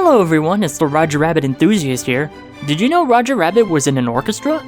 Hello everyone, it's the Roger Rabbit Enthusiast here. Did you know Roger Rabbit was in an orchestra?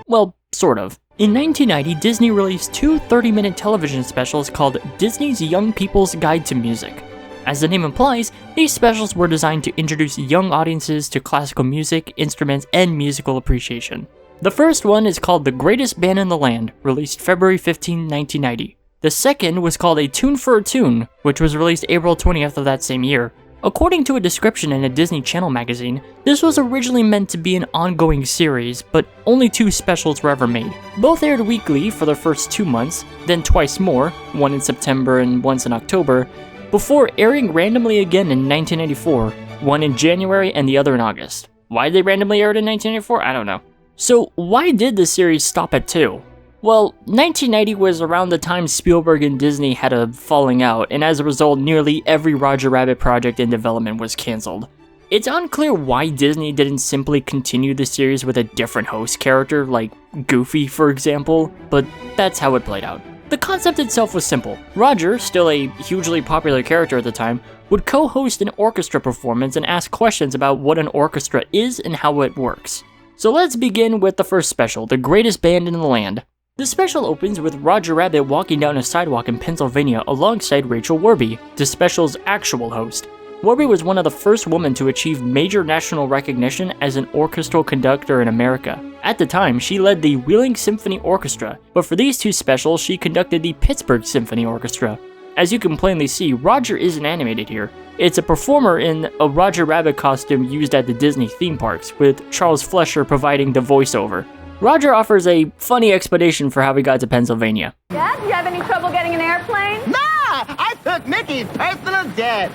Well, sort of. In 1990, Disney released two 30-minute television specials called Disney's Young People's Guide to Music. As the name implies, these specials were designed to introduce young audiences to classical music, instruments, and musical appreciation. The first one is called The Greatest Band in the Land, released February 15, 1990. The second was called A Tune for a Toon, which was released April 20th of that same year. According to a description in a Disney Channel magazine, this was originally meant to be an ongoing series, but only two specials were ever made. Both aired weekly for the first 2 months, then twice more, one in September and once in October, before airing randomly again in 1994, one in January and the other in August. Why they randomly aired in 1994? I don't know. So why did the series stop at 2? Well, 1990 was around the time Spielberg and Disney had a falling out, and as a result, nearly every Roger Rabbit project in development was cancelled. It's unclear why Disney didn't simply continue the series with a different host character, like Goofy for example, but that's how it played out. The concept itself was simple. Roger, still a hugely popular character at the time, would co-host an orchestra performance and ask questions about what an orchestra is and how it works. So let's begin with the first special, The Greatest Band in the Land. The special opens with Roger Rabbit walking down a sidewalk in Pennsylvania alongside Rachel Werby, the special's actual host. Werby was one of the first women to achieve major national recognition as an orchestral conductor in America. At the time, she led the Wheeling Symphony Orchestra, but for these two specials, she conducted the Pittsburgh Symphony Orchestra. As you can plainly see, Roger isn't animated here. It's a performer in a Roger Rabbit costume used at the Disney theme parks, with Charles Fleischer providing the voiceover. Roger offers a funny explanation for how he got to Pennsylvania. Dad, do you have any trouble getting an airplane? Nah, I took Mickey's personal jet.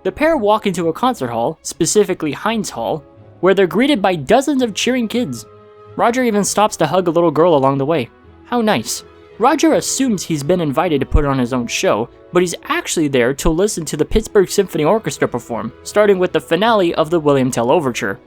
The pair walk into a concert hall, specifically Heinz Hall, where they're greeted by dozens of cheering kids. Roger even stops to hug a little girl along the way. How nice. Roger assumes he's been invited to put on his own show, but he's actually there to listen to the Pittsburgh Symphony Orchestra perform, starting with the finale of the William Tell Overture.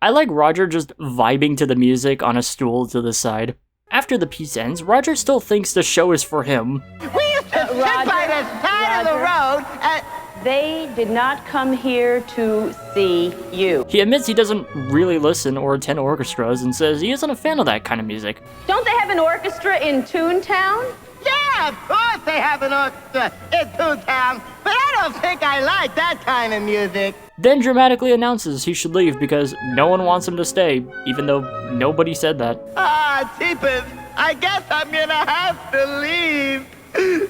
I like Roger just vibing to the music on a stool to the side. After the piece ends, Roger still thinks the show is for him. We used to sit by the side of the road and... They did not come here to see you. He admits he doesn't really listen or attend orchestras and says he isn't a fan of that kind of music. Don't they have an orchestra in Toontown? Yeah, of course they have an orchestra in Toontown, but I don't think I like that kind of music. Then dramatically announces he should leave because no one wants him to stay, even though nobody said that. Ah, jeepers, I guess I'm gonna have to leave.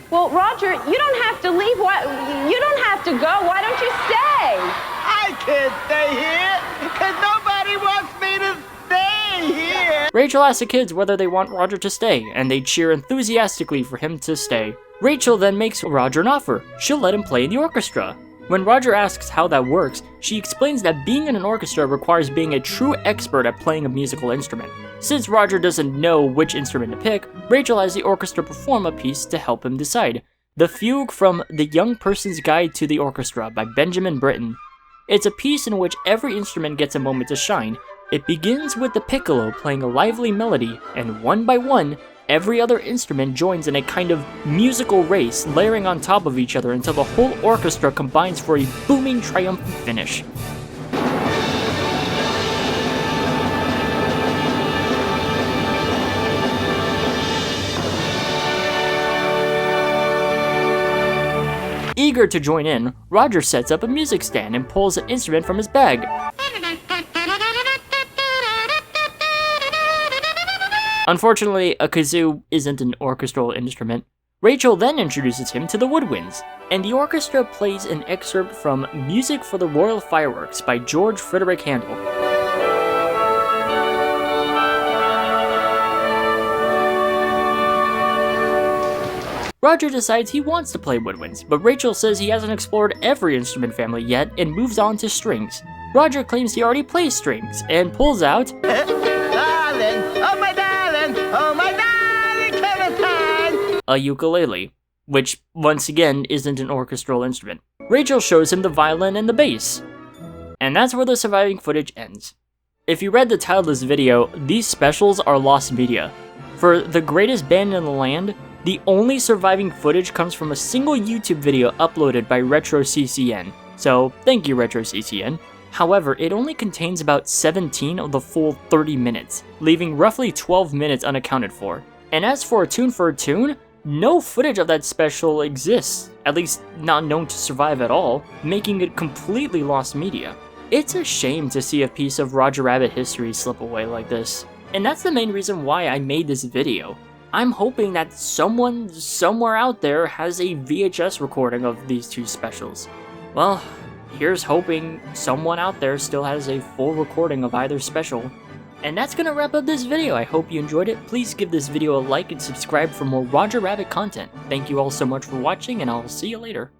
Well, Roger, you don't have to leave. You don't have to go. Why don't you stay? I can't stay here because nobody wants me to stay here. Rachel asks the kids whether they want Roger to stay, and they cheer enthusiastically for him to stay. Rachel then makes Roger an offer. She'll let him play in the orchestra. When Roger asks how that works, she explains that being in an orchestra requires being a true expert at playing a musical instrument. Since Roger doesn't know which instrument to pick, Rachel has the orchestra perform a piece to help him decide. The Fugue from The Young Person's Guide to the Orchestra by Benjamin Britten. It's a piece in which every instrument gets a moment to shine. It begins with the piccolo playing a lively melody, and one by one, every other instrument joins in a kind of musical race, layering on top of each other until the whole orchestra combines for a booming, triumphant finish. Eager to join in, Roger sets up a music stand and pulls an instrument from his bag. Unfortunately, a kazoo isn't an orchestral instrument. Rachel then introduces him to the woodwinds, and the orchestra plays an excerpt from Music for the Royal Fireworks by George Frederick Handel. Roger decides he wants to play woodwinds, but Rachel says he hasn't explored every instrument family yet and moves on to strings. Roger claims he already plays strings and pulls out a ukulele, which once again isn't an orchestral instrument. Rachel shows him the violin and the bass. And that's where the surviving footage ends. If you read the title of this video, these specials are lost media. For the greatest band in the land, the only surviving footage comes from a single YouTube video uploaded by RetroCCN, so thank you RetroCCN. However, it only contains about 17 of the full 30 minutes, leaving roughly 12 minutes unaccounted for. And as for a Toon, no footage of that special exists, at least not known to survive at all, making it completely lost media. It's a shame to see a piece of Roger Rabbit history slip away like this, and that's the main reason why I made this video. I'm hoping that someone somewhere out there has a VHS recording of these two specials. Well, here's hoping someone out there still has a full recording of either special. And that's gonna wrap up this video. I hope you enjoyed it. Please give this video a like and subscribe for more Roger Rabbit content. Thank you all so much for watching, and I'll see you later.